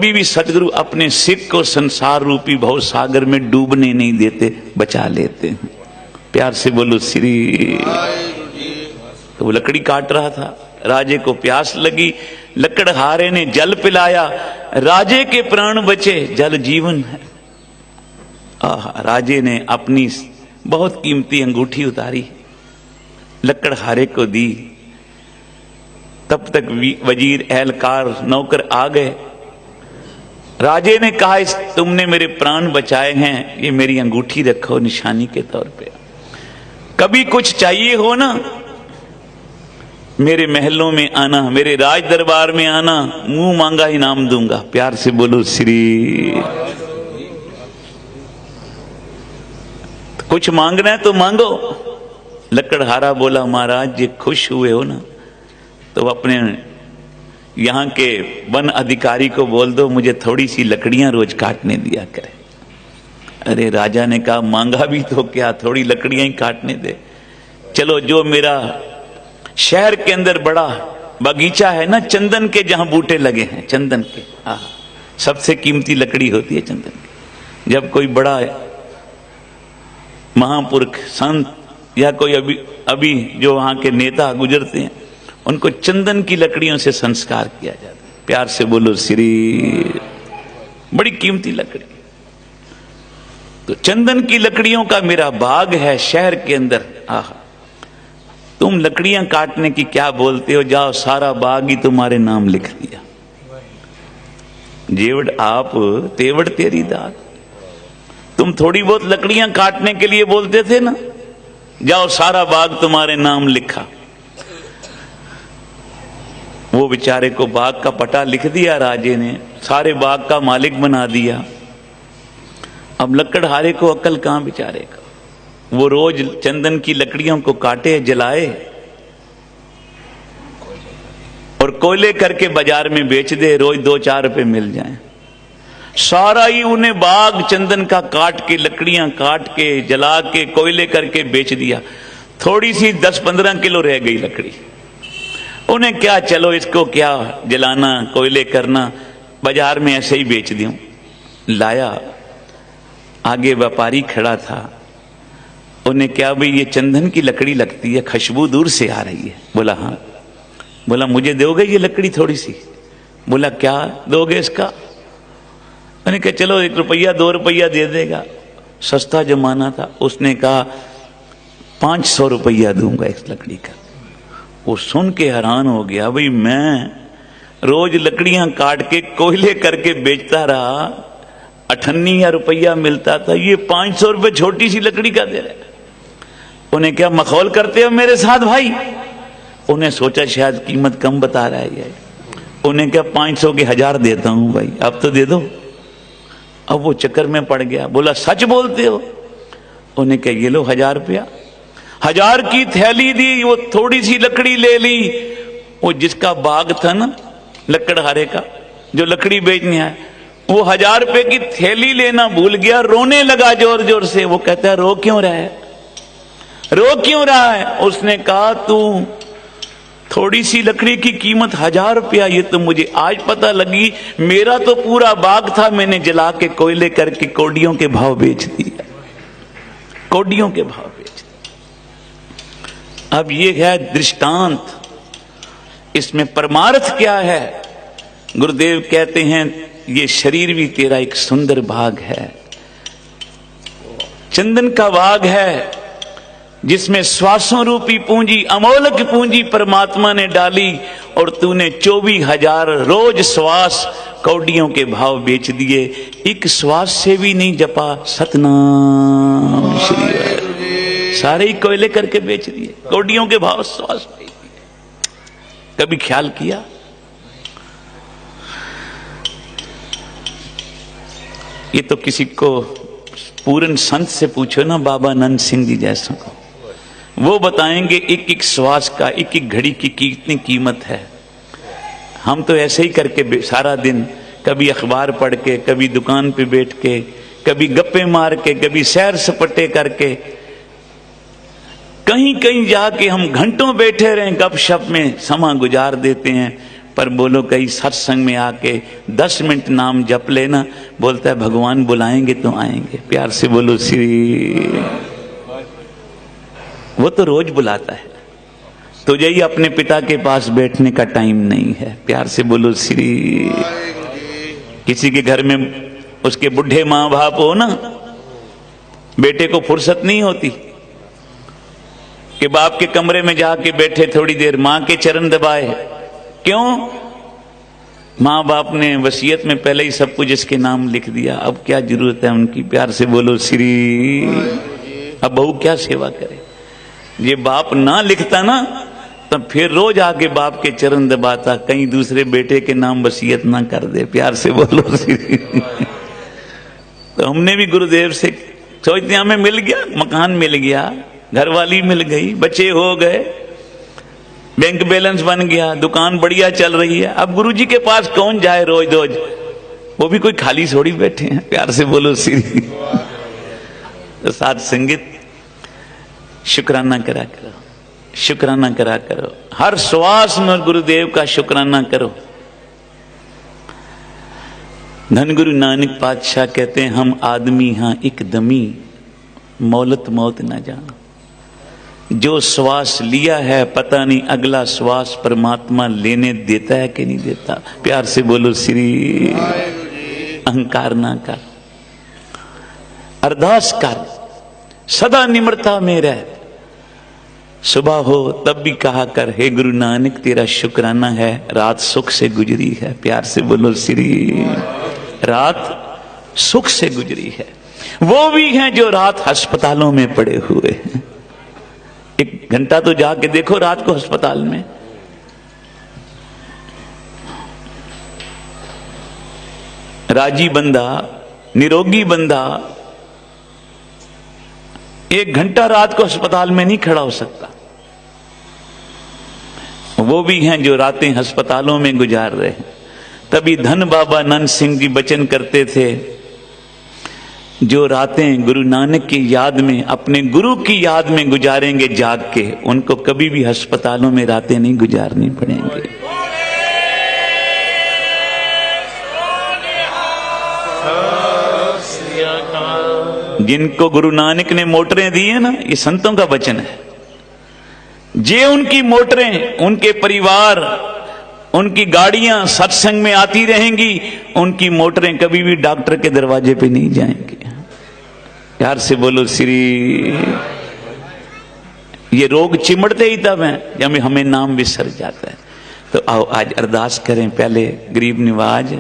भी सदगुरु अपने सिख को संसार रूपी भव सागर में डूबने नहीं देते, बचा लेते हैं। प्यार से बोलो श्री। तो वो लकड़ी काट रहा था, राजे को प्यास लगी, लकड़हारे ने जल पिलाया, राजे के प्राण बचे, जल जीवन है। राजे ने अपनी बहुत कीमती अंगूठी उतारी, लकड़हारे को दी। तब तक वजीर, एहलकार, नौकर आ गए। राजे ने कहा, इस तुमने मेरे प्राण बचाए हैं, ये मेरी अंगूठी रखो निशानी के तौर पे। कभी कुछ चाहिए हो ना, मेरे महलों में आना, मेरे राज दरबार में आना, मुंह मांगा इनाम दूंगा। प्यार से बोलो श्री। कुछ मांगना है तो मांगो। लकड़हारा बोला, महाराज जी खुश हुए हो ना तो अपने यहां के वन अधिकारी को बोल दो मुझे थोड़ी सी लकड़ियां रोज काटने दिया करे। अरे राजा ने कहा, मांगा भी तो क्या, थोड़ी लकड़ियां ही काटने दे। चलो, जो मेरा शहर के अंदर बड़ा बगीचा है ना चंदन के, जहां बूटे लगे हैं चंदन के, सबसे कीमती लकड़ी होती है चंदन की। जब कोई बड़ा महापुरुष, संत या कोई अभी जो वहां के नेता गुजरते हैं, उनको चंदन की लकड़ियों से संस्कार किया जाता है। प्यार से बोलो श्री। बड़ी कीमती लकड़ी। तो चंदन की लकड़ियों का मेरा बाग है शहर के अंदर। तुम लकड़ियां काटने की क्या बोलते हो, जाओ सारा बाग ही तुम्हारे नाम लिख दिया। जेवड़ आप तेवड़ तेरी दात। तुम थोड़ी बहुत लकड़ियां काटने के लिए बोलते थे ना, जाओ सारा बाग तुम्हारे नाम लिखा। वो बेचारे को बाग का पटा लिख दिया राजे ने, सारे बाग का मालिक बना दिया। अब लकड़हारे को अकल कहां बेचारे का। वो रोज चंदन की लकड़ियों को काटे, जलाए और कोयले करके बाजार में बेच दे, रोज 2-4 रुपए मिल जाएं। सारा ही उन्हें बाग चंदन का काट के, लकड़ियां काट के, जला के, कोयले करके बेच दिया। थोड़ी सी 10-15 किलो रह गई लकड़ी। उन्हें क्या, चलो इसको क्या जलाना, कोयले करना, बाजार में ऐसे ही बेच दूं। लाया, आगे व्यापारी खड़ा था। उन्हें क्या, भाई ये चंदन की लकड़ी लगती है, खुशबू दूर से आ रही है। बोला हाँ। बोला मुझे दोगे ये लकड़ी थोड़ी सी? बोला क्या दोगे इसका? मैंने कहा चलो 1 रुपया 2 रुपया दे देगा, सस्ता जमाना था। उसने कहा 500 रुपया दूंगा इस लकड़ी का। वो सुन के हैरान हो गया, भाई मैं रोज लकड़ियां काट के कोयले करके बेचता रहा, 98 रुपया मिलता था, ये 500 रुपये छोटी सी लकड़ी का दे रहे। उन्हें क्या मखौल करते हो मेरे साथ भाई? उन्हें सोचा शायद कीमत कम बता रहा है ये। उन्हें क्या 500 के 1000 देता हूं भाई, अब तो दे दो। अब वो चक्कर में पड़ गया। बोला सच बोलते हो? उन्हें क्या ये लो 1000 रुपया। 1000 की थैली दी, वो थोड़ी सी लकड़ी ले ली। वो जिसका बाग था ना लकड़हारे का, जो लकड़ी बेचने आया, वो 1000 रुपए की थैली लेना भूल गया, रोने लगा जोर जोर से। वो कहता है रो क्यों रहा है, रो क्यों रहा है? उसने कहा तू थोड़ी सी लकड़ी की कीमत 1000 रुपया, ये तो मुझे आज पता लगी। मेरा तो पूरा बाग था, मैंने जला के कोयले करके कौड़ियों के भाव बेच दिया, कौड़ियों के भाव बेच दिया। अब ये है दृष्टांत, इसमें परमार्थ क्या है? गुरुदेव कहते हैं ये शरीर भी तेरा एक सुंदर बाग है, चंदन का बाग है, जिसमें श्वासों रूपी पूंजी, अमोलक पूंजी परमात्मा ने डाली, और तूने 24,000 रोज श्वास कौड़ियों के भाव बेच दिए। एक श्वास से भी नहीं जपा सतनाम श्री, सारे ही कोयले करके बेच दिए, कौड़ियों के भाव श्वास बेच दिए। कभी ख्याल किया? ये तो किसी को पूर्ण संत से पूछो ना, बाबा नंद सिंह जी जैसा को, वो बताएंगे एक एक श्वास का, एक एक घड़ी की कितनी कीमत है। हम तो ऐसे ही करके सारा दिन, कभी अखबार पढ़ के, कभी दुकान पे बैठ के, कभी गप्पे मार के, कभी सैर सपट्टे करके, कहीं कहीं जाके हम घंटों बैठे रहें गपशप में समा गुजार देते हैं। पर बोलो कहीं सत्संग में आके 10 मिनट नाम जप लेना, बोलता है भगवान बुलाएंगे तो आएंगे। प्यार से बोलो श्री। वो तो रोज बुलाता है, तुझे ही अपने पिता के पास बैठने का टाइम नहीं है। प्यार से बोलो श्री। किसी के घर में उसके बुढ़े माँ बाप हो ना, बेटे को फुर्सत नहीं होती कि बाप के कमरे में जाके बैठे थोड़ी देर मां के चरण दबाए। क्यों? मां बाप ने वसीयत में पहले ही सब कुछ इसके नाम लिख दिया, अब क्या जरूरत है उनकी। प्यार से बोलो श्री। अब बहू क्या सेवा करे। ये बाप ना लिखता ना तब फिर रोज आके बाप के चरण दबाता, कहीं दूसरे बेटे के नाम वसीयत ना कर दे। प्यार से बोलो श्री। तो हमने भी गुरुदेव से सोचते हमें मिल गया, मकान मिल गया, घरवाली मिल गई, बच्चे हो गए, बैंक बैलेंस बन गया, दुकान बढ़िया चल रही है, अब गुरुजी के पास कौन जाए रोज रोज। वो भी कोई खाली थोड़ी बैठे हैं। प्यार से बोलो श्री। तो साथ संगीत शुक्राना करा करो, शुक्राना करा करो। हर श्वास में गुरुदेव का शुक्राना करो। धन गुरु नानक पातशाह कहते हैं हम आदमी हाँ एक दमी, मौलत मौत न जाना। जो श्वास लिया है पता नहीं अगला श्वास परमात्मा लेने देता है कि नहीं देता। प्यार से बोलो श्री। अहंकार ना कर, अरदास कर, सदा निम्रता में रह। सुबह हो तब भी कहा कर हे गुरु नानक तेरा शुक्राना है रात सुख से गुजरी है। प्यार से बोलो श्री। रात सुख से गुजरी है। वो भी हैं जो रात अस्पतालों में पड़े हुए हैं। 1 घंटा तो जाके देखो रात को अस्पताल में। राजी बंदा, निरोगी बंदा 1 घंटा रात को अस्पताल में नहीं खड़ा हो सकता। वो भी हैं जो रातें अस्पतालों में गुजार रहे हैं। तभी धन बाबा नंद सिंह जी वचन करते थे, जो रातें गुरु नानक की याद में, अपने गुरु की याद में गुजारेंगे जाग के, उनको कभी भी अस्पतालों में रातें नहीं गुजारनी पड़ेंगे। जिनको गुरु नानक ने मोटरें दी है ना, ये संतों का वचन है। जे उनकी मोटरें, उनके परिवार, उनकी गाड़ियां सत्संग में आती रहेंगी, उनकी मोटरें कभी भी डॉक्टर के दरवाजे पे नहीं जाएंगी। प्यार से बोलो श्री। ये रोग चिमड़ते ही तब हैं जब हमें नाम विसर जाता है। तो आओ आज अरदास करें। पहले गरीब निवाज